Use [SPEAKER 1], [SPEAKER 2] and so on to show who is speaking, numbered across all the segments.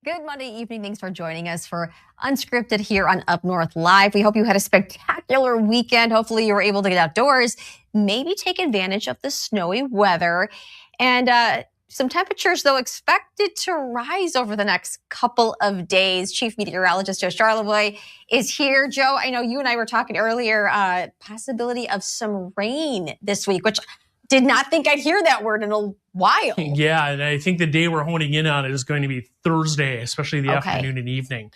[SPEAKER 1] Good Monday evening. Thanks for joining us for Unscripted here on Up North Live. We hope you had a spectacular weekend. Hopefully you were able to get outdoors, maybe take advantage of the snowy weather. And some temperatures, though, expected to rise over the next couple of days. Chief Meteorologist Joe Charleboy is here. Joe, I know you and I were talking earlier, possibility of some rain this week, which did not think I'd hear that word in a while.
[SPEAKER 2] Yeah, and I think the day we're honing in on it is going to be Thursday, especially the afternoon and evening.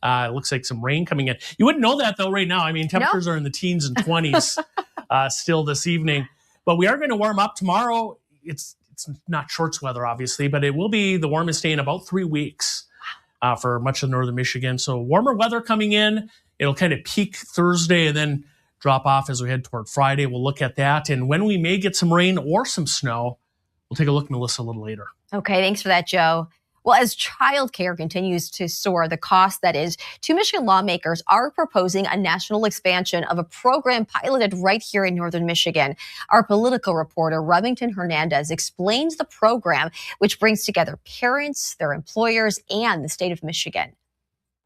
[SPEAKER 2] It looks like some rain coming in. You wouldn't know that, though, right now. I mean, temperatures are in the teens and 20s still this evening. But we are going to warm up tomorrow. It's not shorts weather, obviously, but it will be the warmest day in about 3 weeks for much of northern Michigan. So warmer weather coming in. It'll kind of peak Thursday and then drop off as we head toward Friday. We'll look at that. And when we may get some rain or some snow, we'll take a look, Melissa, a little later.
[SPEAKER 1] Okay, thanks for that, Joe. Well, as childcare continues to soar, the cost that is, two Michigan lawmakers are proposing a national expansion of a program piloted right here in northern Michigan. Our political reporter, Remington Hernandez, explains the program, which brings together parents, their employers, and the state of Michigan.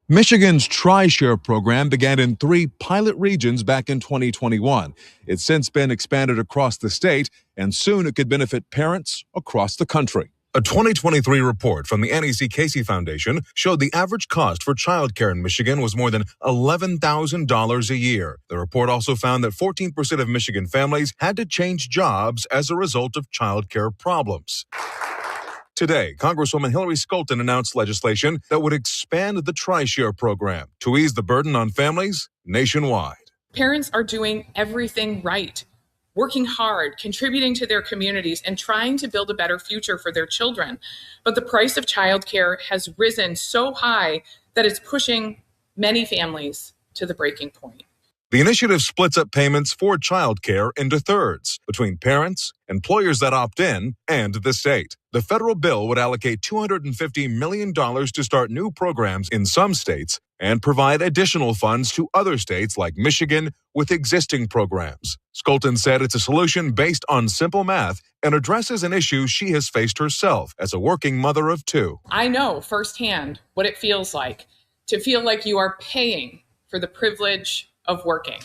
[SPEAKER 3] Michigan's Tri-Share program began in 3 pilot regions back in 2021. It's since been expanded across the state, and soon it could benefit parents across the country.
[SPEAKER 4] A 2023 report from the Annie C. Casey Foundation showed the average cost for childcare in Michigan was more than $11,000 a year. The report also found that 14% of Michigan families had to change jobs as a result of childcare problems. Today, Congresswoman Hillary Skolton announced legislation that would expand the Tri-Share program to ease the burden on families nationwide.
[SPEAKER 5] Parents are doing everything right, working hard, contributing to their communities, and trying to build a better future for their children. But the price of childcare has risen so high that it's pushing many families to the breaking point.
[SPEAKER 4] The initiative splits up payments for childcare into thirds between parents, employers that opt in, and the state. The federal bill would allocate $250 million to start new programs in some states and provide additional funds to other states like Michigan with existing programs. Skolton said it's a solution based on simple math and addresses an issue she has faced herself as a working mother of 2.
[SPEAKER 5] I know firsthand what it feels like to feel like you are paying for the privilege of working.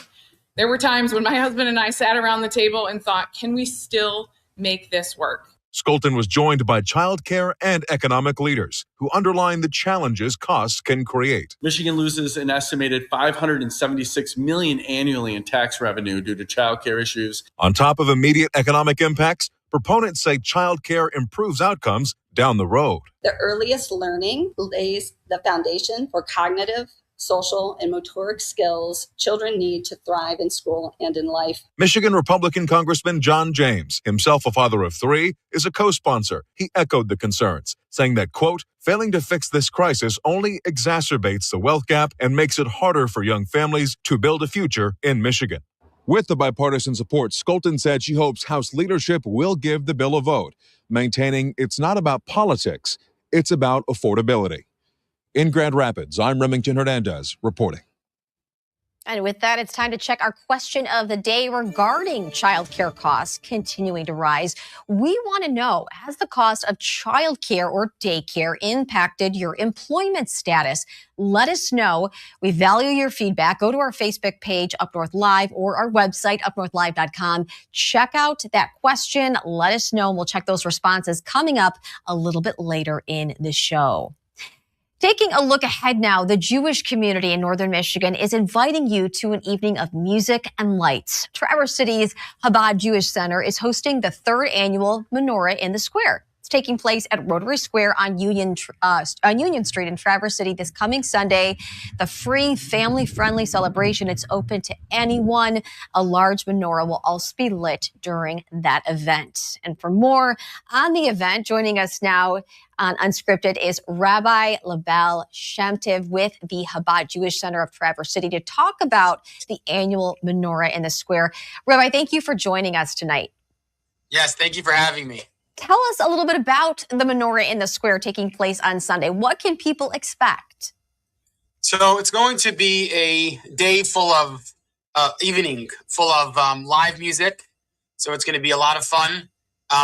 [SPEAKER 5] There were times when my husband and I sat around the table and thought, can we still make this work?
[SPEAKER 4] Skolton was joined by childcare and economic leaders who underline the challenges costs can create.
[SPEAKER 6] Michigan loses an estimated $576 million annually in tax revenue due to childcare issues.
[SPEAKER 4] On top of immediate economic impacts, proponents say childcare improves outcomes down the road.
[SPEAKER 7] The earliest learning lays the foundation for cognitive, social, and motoric skills children need to thrive in school and in life.
[SPEAKER 4] Michigan Republican Congressman John James, himself a father of 3, is a co-sponsor. He echoed the concerns, saying that, quote, failing to fix this crisis only exacerbates the wealth gap and makes it harder for young families to build a future in Michigan.
[SPEAKER 3] With the bipartisan support, Skolton said she hopes House leadership will give the bill a vote, maintaining it's not about politics, it's about affordability. In Grand Rapids, I'm Remington Hernandez reporting.
[SPEAKER 1] And with that, it's time to check our question of the day regarding childcare costs continuing to rise. We want to know, has the cost of childcare or daycare impacted your employment status? Let us know. We value your feedback. Go to our Facebook page, Up North Live, or our website, upnorthlive.com. Check out that question. Let us know, and we'll check those responses coming up a little bit later in the show. Taking a look ahead now, the Jewish community in northern Michigan is inviting you to an evening of music and lights. Traverse City's Chabad Jewish Center is hosting the 3rd annual Menorah in the Square. It's taking place at Rotary Square on Union Street in Traverse City this coming Sunday. The free, family-friendly celebration. It's open to anyone. A large menorah will also be lit during that event. And for more on the event, joining us now on Unscripted is Rabbi Label Shamtiv with the Chabad Jewish Center of Traverse City to talk about the annual Menorah in the Square. Rabbi, thank you for joining us tonight.
[SPEAKER 8] Yes, thank you for having me.
[SPEAKER 1] Tell us a little bit about the Menorah in the Square taking place on Sunday. What can people expect?
[SPEAKER 8] So it's going to be a day full of evening, full of live music. So it's going to be a lot of fun.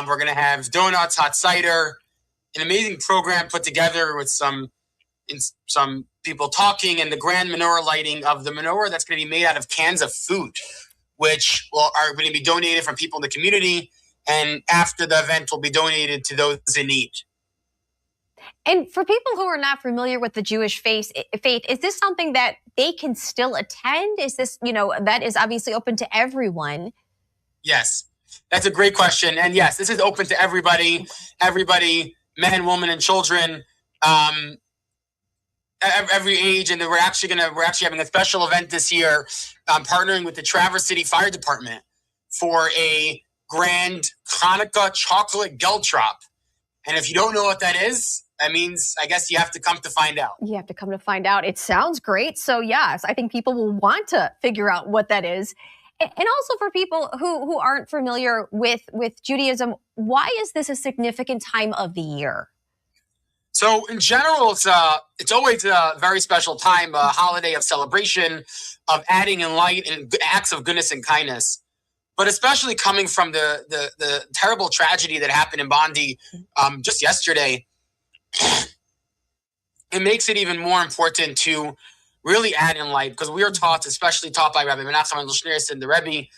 [SPEAKER 8] We're going to have donuts, hot cider, an amazing program put together with some some people talking, and the grand menorah lighting of the menorah that's going to be made out of cans of food, which are going to be donated from people in the community. And after the event will be donated to those in need.
[SPEAKER 1] And for people who are not familiar with the Jewish faith, is this something that they can still attend? Is this, that is obviously open to everyone?
[SPEAKER 8] Yes, that's a great question. And yes, this is open to everybody, men, women, and children, every age. And we're actually having a special event this year, partnering with the Traverse City Fire Department for a grand Hanukkah chocolate Geltrop. And if you don't know what that is, that means, I guess you have to come to find out.
[SPEAKER 1] You have to come to find out. It sounds great. So yes, I think people will want to figure out what that is. And also for people who aren't familiar with Judaism, why is this a significant time of the year?
[SPEAKER 8] So in general, it's always a very special time, a holiday of celebration, of adding in light and acts of goodness and kindness. But especially coming from the terrible tragedy that happened in Bondi just yesterday, it makes it even more important to really add in light, because we are taught, especially taught by Rabbi Menachem Mendel Schneerson, the Rebbe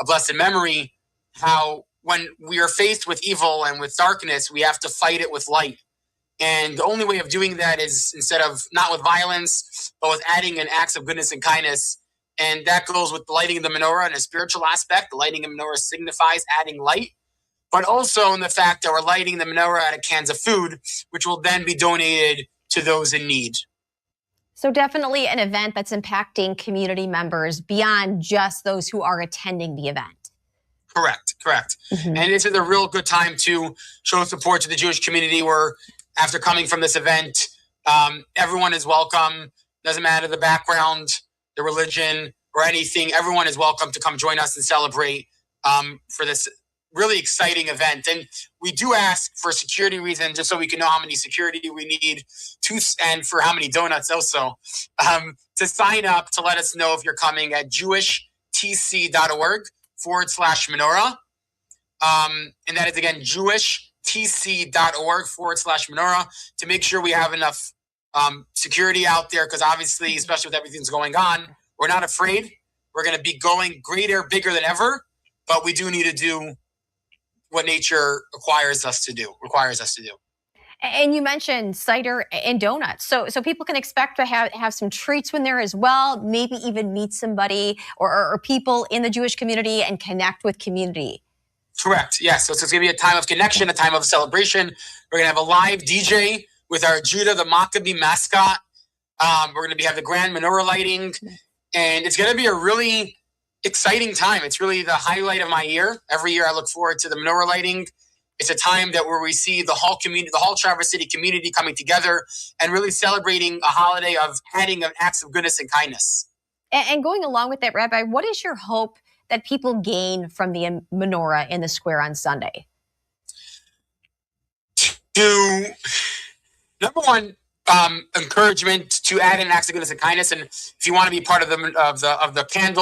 [SPEAKER 8] of blessed memory, how when we are faced with evil and with darkness, we have to fight it with light. And the only way of doing that is not with violence, but with adding in acts of goodness and kindness. And that goes with lighting the menorah in a spiritual aspect. The lighting of menorah signifies adding light, but also in the fact that we're lighting the menorah out of cans of food, which will then be donated to those in need.
[SPEAKER 1] So definitely an event that's impacting community members beyond just those who are attending the event.
[SPEAKER 8] Correct. Mm-hmm. And this is a real good time to show support to the Jewish community, where after coming from this event, everyone is welcome. Doesn't matter the background, the religion, or anything. Everyone is welcome to come join us and celebrate for this really exciting event. And we do ask for security reasons, just so we can know how many security we need and for how many donuts also, to sign up to let us know if you're coming at jewishtc.org/menorah. And that is, again, jewishtc.org/menorah, to make sure we have enough security out there, because obviously, especially with everything's going on, we're not afraid. We're going to be going greater, bigger than ever, but we do need to do what nature requires us to do.
[SPEAKER 1] And you mentioned cider and donuts, so people can expect to have some treats when there as well. Maybe even meet somebody or people in the Jewish community and connect with community.
[SPEAKER 8] Correct. Yes. So it's going to be a time of connection, a time of celebration. We're going to have a live DJ with our Judah the Maccabee mascot. We're going to have the grand menorah lighting, and it's going to be a really exciting time. It's really the highlight of my year. Every year I look forward to the menorah lighting. It's a time where we see the whole community, the whole Traverse City community coming together and really celebrating a holiday of adding of acts of goodness and kindness.
[SPEAKER 1] And going along with that, Rabbi, what is your hope that people gain from the menorah in the square on Sunday?
[SPEAKER 8] Number one, encouragement to add in acts of goodness and kindness. And if you want to be part of the can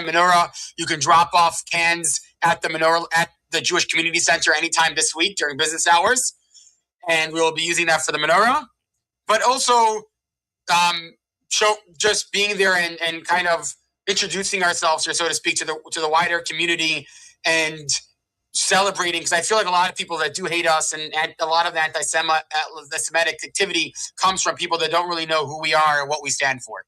[SPEAKER 8] menorah, you can drop off cans at the menorah at the Jewish Community Center anytime this week during business hours, and we will be using that for the menorah. But also, just being there and kind of introducing ourselves, or so to speak, to the wider community, and celebrating, because I feel like a lot of people that do hate us, and a lot of the anti-Semitic activity comes from people that don't really know who we are and what we stand for.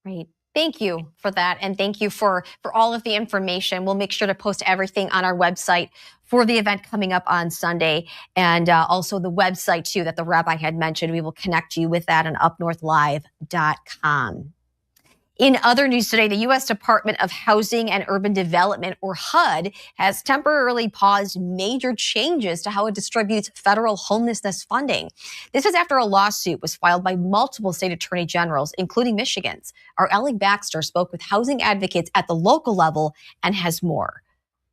[SPEAKER 1] Right. Thank you for that. And thank you for all of the information. We'll make sure to post everything on our website for the event coming up on Sunday. And also the website, too, that the rabbi had mentioned. We will connect you with that on UpNorthLive.com. In other news today, the U.S. Department of Housing and Urban Development, or HUD, has temporarily paused major changes to how it distributes federal homelessness funding. This is after a lawsuit was filed by multiple state attorney generals, including Michigan's. Our Ellie Baxter spoke with housing advocates at the local level and has more.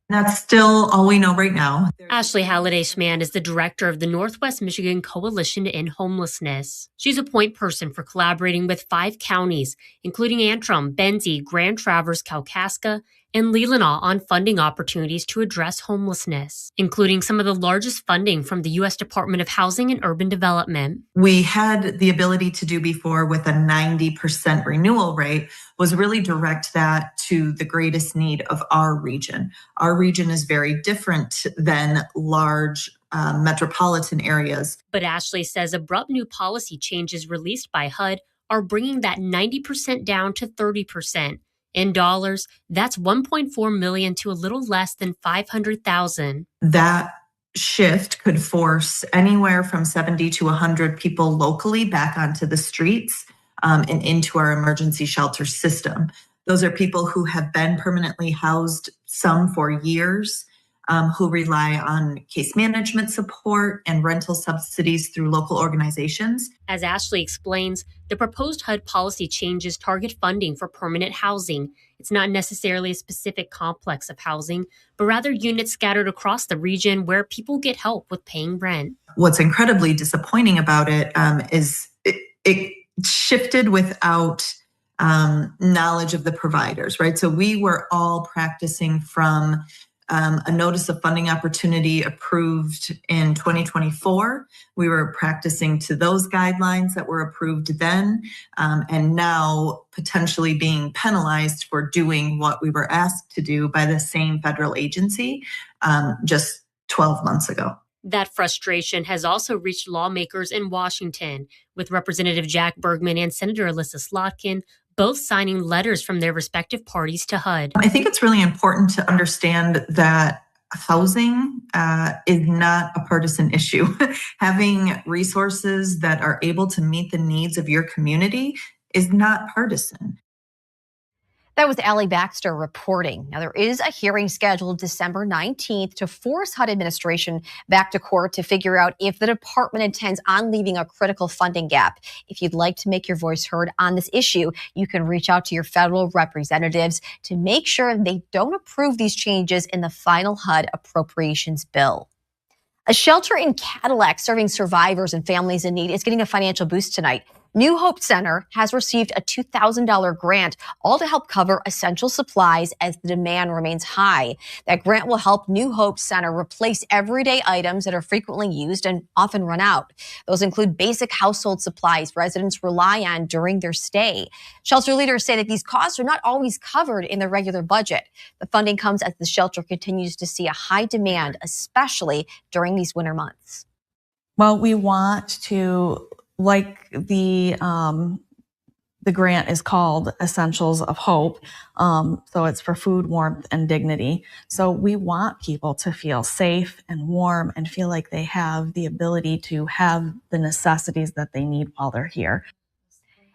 [SPEAKER 9] That's still all we know right now.
[SPEAKER 10] Ashley Halliday-Schman is the director of the Northwest Michigan Coalition to End Homelessness. She's a point person for collaborating with 5 counties, including Antrim, Benzie, Grand Traverse, Kalkaska, and Leelanau on funding opportunities to address homelessness, including some of the largest funding from the U.S. Department of Housing and Urban Development.
[SPEAKER 9] We had the ability to do before with a 90% renewal rate was really direct that to the greatest need of our region. Our region is very different than large metropolitan areas.
[SPEAKER 10] But Ashley says abrupt new policy changes released by HUD are bringing that 90% down to 30%. In dollars, that's $1.4 million to a little less than $500,000.
[SPEAKER 9] That shift could force anywhere from 70 to 100 people locally back onto the streets and into our emergency shelter system. Those are people who have been permanently housed, some for years, who rely on case management support and rental subsidies through local organizations.
[SPEAKER 10] As Ashley explains, the proposed HUD policy changes target funding for permanent housing. It's not necessarily a specific complex of housing, but rather units scattered across the region where people get help with paying rent.
[SPEAKER 9] What's incredibly disappointing about it is it shifted without knowledge of the providers, right? So we were all practicing from a notice of funding opportunity approved in 2024. We were practicing to those guidelines that were approved then, and now potentially being penalized for doing what we were asked to do by the same federal agency just 12 months ago.
[SPEAKER 10] That frustration has also reached lawmakers in Washington, with Representative Jack Bergman and Senator Alyssa Slotkin both signing letters from their respective parties to HUD.
[SPEAKER 9] I think it's really important to understand that housing is not a partisan issue. Having resources that are able to meet the needs of your community is not partisan.
[SPEAKER 1] That was Allie Baxter reporting. Now, there is a hearing scheduled December 19th to force HUD administration back to court to figure out if the department intends on leaving a critical funding gap. If you'd like to make your voice heard on this issue, you can reach out to your federal representatives to make sure they don't approve these changes in the final HUD appropriations bill. A shelter in Cadillac serving survivors and families in need is getting a financial boost tonight. New Hope Center has received a $2,000 grant, all to help cover essential supplies as the demand remains high. That grant will help New Hope Center replace everyday items that are frequently used and often run out. Those include basic household supplies residents rely on during their stay. Shelter leaders say that these costs are not always covered in the regular budget. The funding comes as the shelter continues to see a high demand, especially during these winter months.
[SPEAKER 11] Well, we want to, like the grant is called Essentials of Hope. So it's for food, warmth, and dignity. So we want people to feel safe and warm and feel like they have the ability to have the necessities that they need while they're here.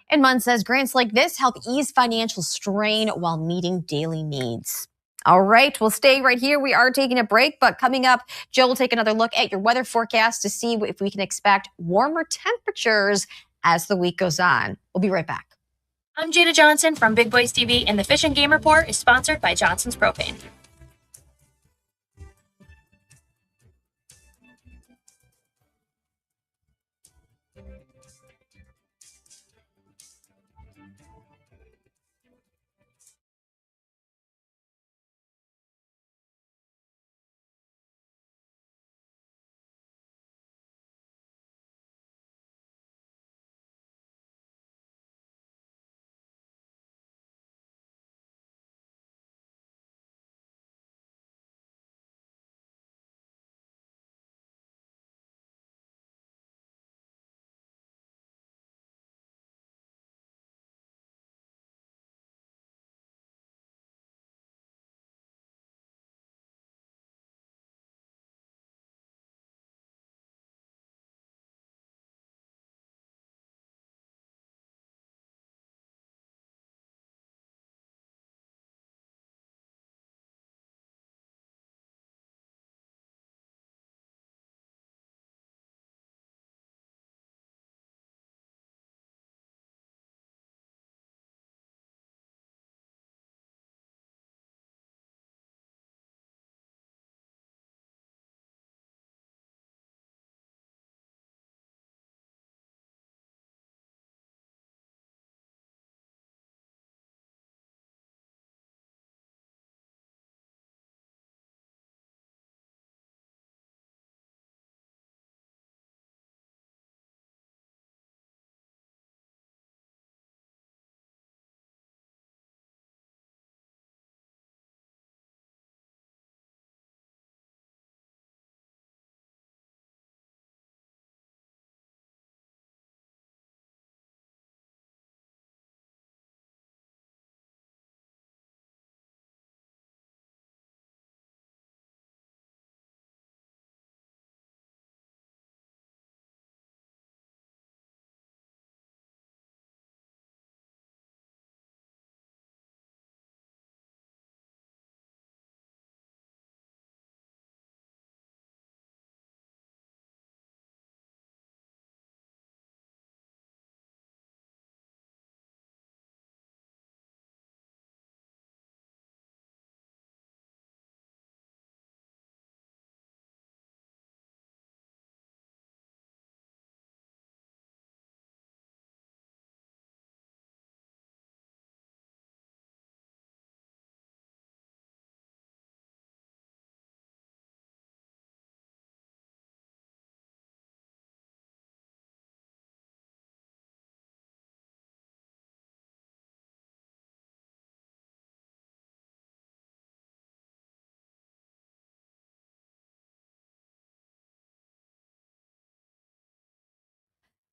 [SPEAKER 1] And Munn says grants like this help ease financial strain while meeting daily needs. All right, we'll stay right here. We are taking a break, but coming up, Jill will take another look at your weather forecast to see if we can expect warmer temperatures as the week goes on. We'll be right back.
[SPEAKER 12] I'm Jada Johnson from Big Boys TV, and the Fish and Game Report is sponsored by Johnson's Propane.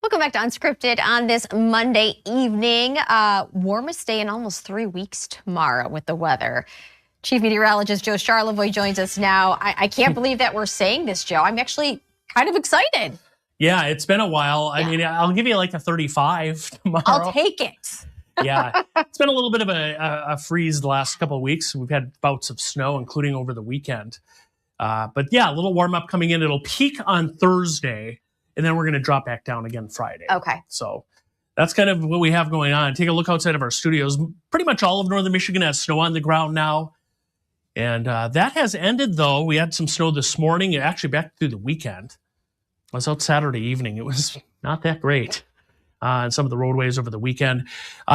[SPEAKER 1] Welcome back to Unscripted on this Monday evening. Warmest day in almost 3 weeks tomorrow with the weather. Chief Meteorologist Joe Charlevoix joins us now. I can't believe that we're saying this, Joe. I'm actually kind of excited.
[SPEAKER 2] Yeah, it's been a while. I mean, I'll give you like a 35 tomorrow.
[SPEAKER 1] I'll take it.
[SPEAKER 2] Yeah, it's been a little bit of a freeze the last couple of weeks. We've had bouts of snow, including over the weekend. But yeah, a little warm up coming in. It'll peak on Thursday, and then we're going to drop back down again Friday.
[SPEAKER 1] Okay.
[SPEAKER 2] So that's kind of what we have going on. Take a look outside of our studios. Pretty much all of northern Michigan has snow on the ground now. And that has ended, though. We had some snow this morning, actually back through the weekend. I was out Saturday evening. It was not that great on some of the roadways over the weekend.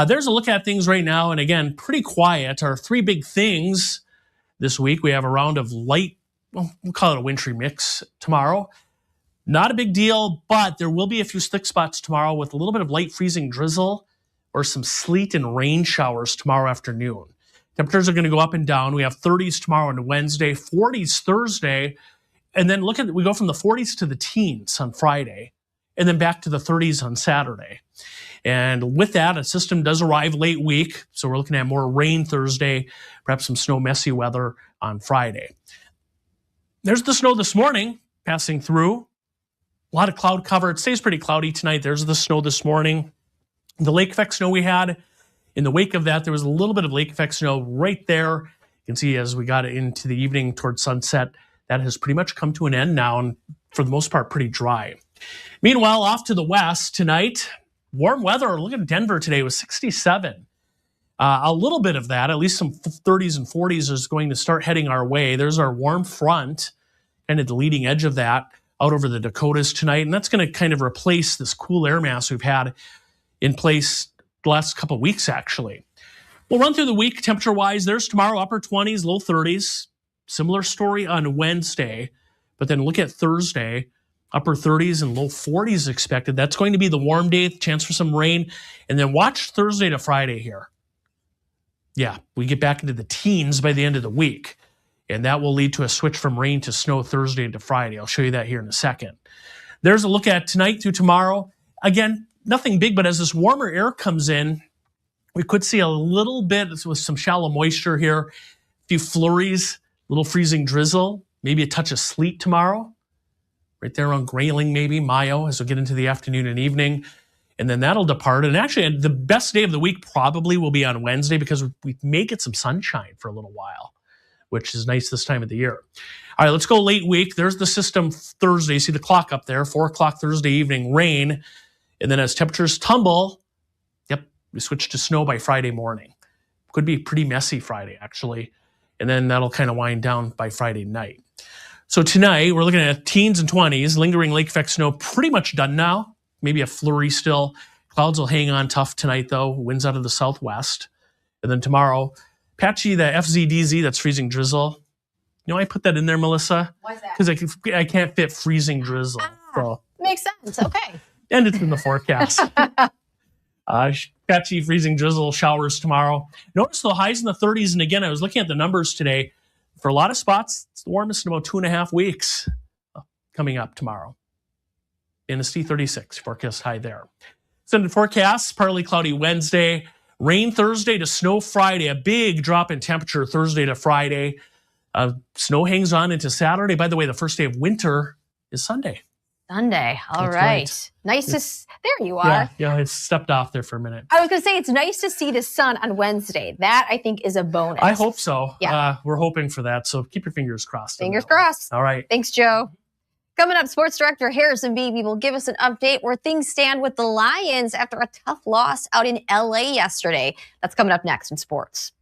[SPEAKER 2] There's a look at things right now. And again, pretty quiet. Our three big things this week. We have a round of light, well, we'll call it a wintry mix tomorrow. Not a big deal, but there will be a few slick spots tomorrow with a little bit of light freezing drizzle or some sleet and rain showers tomorrow afternoon. Temperatures are going to go up and down. We have 30s tomorrow and Wednesday, 40s Thursday, and then we go from the 40s to the teens on Friday, and then back to the 30s on Saturday. And with that, a system does arrive late week, so we're looking at more rain Thursday, perhaps some snow, messy weather on Friday. There's the snow this morning passing through. A lot of cloud cover. It stays pretty cloudy tonight. There's the snow this morning. The lake effect snow we had, in the wake of that, there was a little bit of lake effect snow right there. You can see as we got into the evening towards sunset, that has pretty much come to an end now, and for the most part, pretty dry. Meanwhile, off to the west tonight, warm weather. Look at Denver today. It was 67. A little bit of that, at least some 30s and 40s is going to start heading our way. There's our warm front, kind of the leading edge of that, out over the Dakotas tonight, and that's going to kind of replace this cool air mass we've had in place the last couple of weeks, actually. We'll run through the week temperature-wise. There's tomorrow, upper 20s, low 30s. Similar story on Wednesday, but then look at Thursday, upper 30s and low 40s expected. That's going to be the warm day, chance for some rain, and then watch Thursday to Friday here. Yeah, we get back into the teens by the end of the week. And that will lead to a switch from rain to snow Thursday into Friday. I'll show you that here in a second. There's a look at tonight through tomorrow. Again, nothing big, but as this warmer air comes in, we could see a little bit with some shallow moisture here. A few flurries, little freezing drizzle, maybe a touch of sleet tomorrow. Right there around Grayling, maybe, Mayo, as we get into the afternoon and evening. And then that'll depart. And actually, the best day of the week probably will be on Wednesday because we may get some sunshine for a little while, which is nice this time of the year. All right, let's go late week. There's the system Thursday. See the clock up there, 4 o'clock Thursday evening, rain. And then as temperatures tumble, we switch to snow by Friday morning. Could be pretty messy Friday, actually. And then that'll kind of wind down by Friday night. So tonight, we're looking at teens and 20s, lingering lake effect snow pretty much done now. Maybe a flurry still. Clouds will hang on tough tonight, though. Winds out of the southwest. And then tomorrow, patchy, the FZDZ, that's freezing drizzle. You know, I put that in there, Melissa.
[SPEAKER 1] Why is that?
[SPEAKER 2] Because I can't fit freezing drizzle. So.
[SPEAKER 1] Makes sense. Okay.
[SPEAKER 2] And it's in the forecast. Patchy, freezing drizzle, showers tomorrow. Notice the highs in the 30s. And again, I was looking at the numbers today. For a lot of spots, it's the warmest in about 2.5 weeks coming up tomorrow. Manistee 36, forecast high there. Extended forecast, partly cloudy Wednesday. Rain Thursday to snow Friday. A big drop in temperature Thursday to Friday. Snow hangs on into Saturday. By the way, the first day of winter is Sunday.
[SPEAKER 1] Sunday. All right. Nice to... There you are.
[SPEAKER 2] Yeah, it stepped off there for a minute.
[SPEAKER 1] I was going to say, it's nice to see the sun on Wednesday. That, I think, is a bonus.
[SPEAKER 2] I hope so.
[SPEAKER 1] Yeah.
[SPEAKER 2] We're hoping for that. So keep your fingers crossed.
[SPEAKER 1] Fingers crossed.
[SPEAKER 2] All right.
[SPEAKER 1] Thanks, Joe. Coming up, Sports Director Harrison Beebe will give us an update where things stand with the Lions after a tough loss out in LA yesterday. That's coming up next in sports.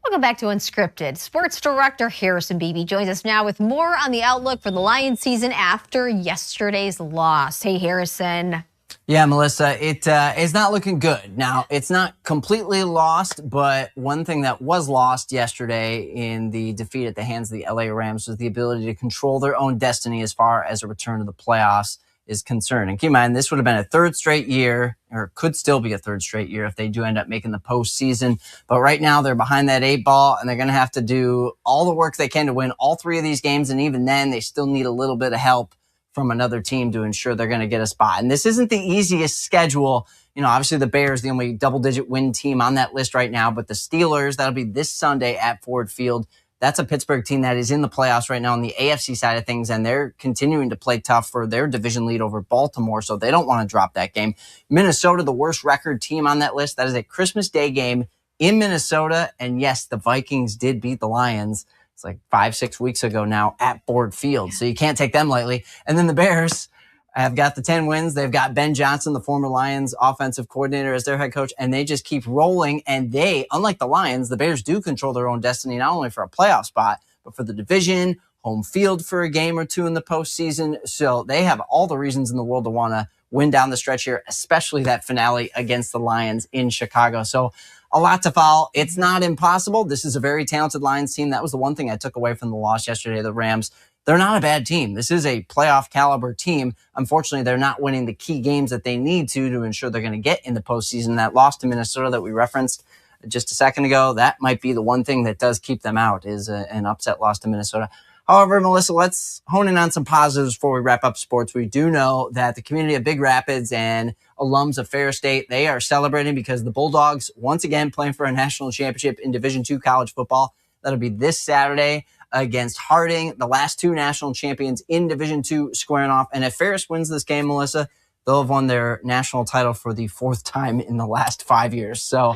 [SPEAKER 1] Welcome back to Unscripted. Sports director Harrison Beebe joins us now with more on the outlook for the Lions season after yesterday's loss. Hey, Harrison.
[SPEAKER 13] Yeah, Melissa, it is not looking good. Now, it's not completely lost, but one thing that was lost yesterday in the defeat at the hands of the LA Rams was the ability to control their own destiny as far as a return to the playoffs is concerned. And keep in mind, this would have been a third straight year, or could still be a third straight year if they do end up making the postseason. But right now, they're behind that 8 ball, and they're going to have to do all the work they can to win all 3 of these games. And even then, they still need a little bit of help from another team to ensure they're going to get a spot. And this isn't the easiest schedule. You know, obviously the Bears, the only double-digit win team on that list right now, but the Steelers, that'll be this Sunday at Ford Field. That's a Pittsburgh team that is in the playoffs right now on the AFC side of things, and they're continuing to play tough for their division lead over Baltimore, so they don't want to drop that game. Minnesota, the worst record team on that list. That is a Christmas Day game in Minnesota, and yes, the Vikings did beat the Lions. It's like 5-6 weeks ago now at Ford Field, so you can't take them lightly. And then the Bears have got the 10 wins. They've got Ben Johnson, the former Lions offensive coordinator, as their head coach, and they just keep rolling. And they, unlike the Lions, the Bears do control their own destiny, not only for a playoff spot, but for the division, home field for a game or two in the postseason. So they have all the reasons in the world to want to win down the stretch here, especially that finale against the Lions in Chicago. So a lot to follow. It's not impossible. This is a very talented Lions team. That was the one thing I took away from the loss yesterday, the Rams. They're not a bad team. This is a playoff caliber team. Unfortunately, they're not winning the key games that they need to ensure they're going to get in the postseason. That loss to Minnesota that we referenced just a second ago, that might be the one thing that does keep them out, is an upset loss to Minnesota. However, Melissa, let's hone in on some positives before we wrap up sports. We do know that the community of Big Rapids and alums of Ferris State, they are celebrating because the Bulldogs, once again, playing for a national championship in Division II college football. That'll be this Saturday against Harding, the last 2 national champions in Division II squaring off. And if Ferris wins this game, Melissa, they'll have won their national title for the 4th time in the last 5 years. So,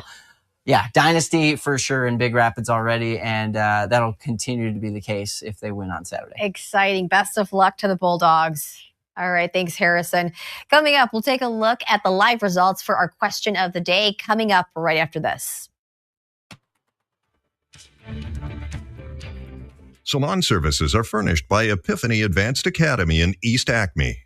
[SPEAKER 13] yeah, dynasty for sure in Big Rapids already, and that'll continue to be the case if they win on Saturday.
[SPEAKER 1] Exciting. Best of luck to the Bulldogs. All right, thanks, Harrison. Coming up, we'll take a look at the live results for our question of the day, coming up right after this.
[SPEAKER 4] Salon services are furnished by Epiphany Advanced Academy in East Acme.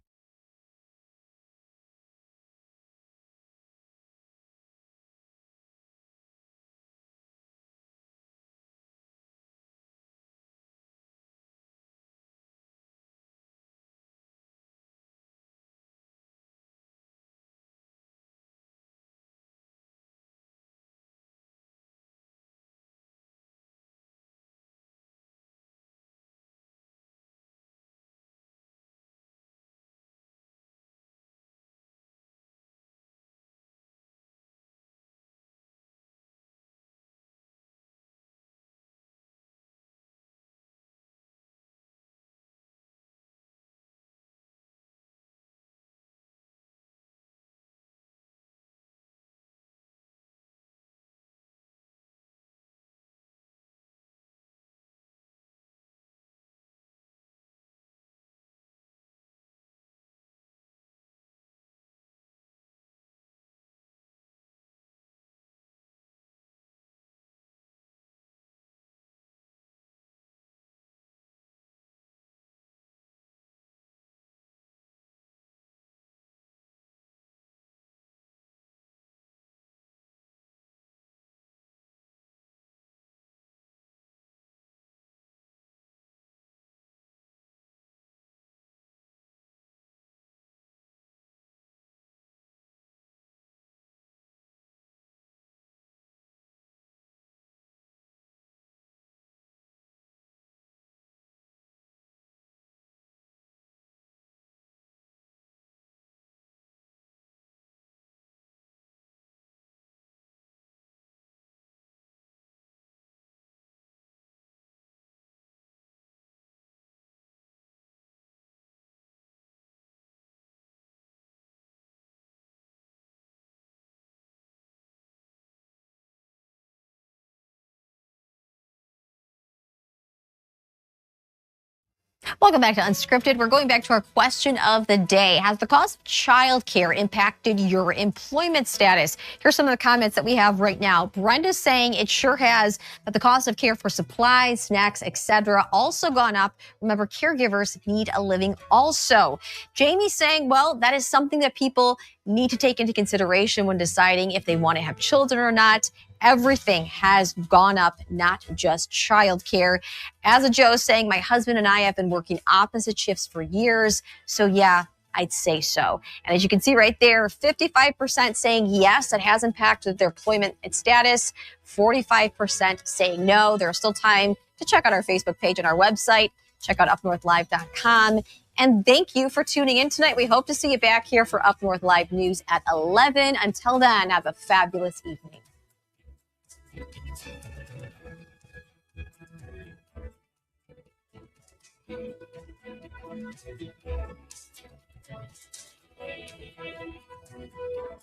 [SPEAKER 1] Welcome back to Unscripted. We're going back to our question of the day. Has the cost of childcare impacted your employment status? Here's some of the comments that we have right now. Brenda's saying it sure has, but the cost of care for supplies, snacks, etc. also gone up. Remember, caregivers need a living also. Jamie's saying, well, that is something that people need to take into consideration when deciding if they want to have children or not. Everything has gone up, not just childcare. As a Joe saying, my husband and I have been working opposite shifts for years. So yeah, I'd say so. And as you can see right there, 55% saying yes, it has impacted their employment and status. 45% saying no. There's still time to check out our Facebook page and our website. Check out UpNorthLive.com. And thank you for tuning in tonight. We hope to see you back here for Up North Live News at 11. Until then, have a fabulous evening. Thank you.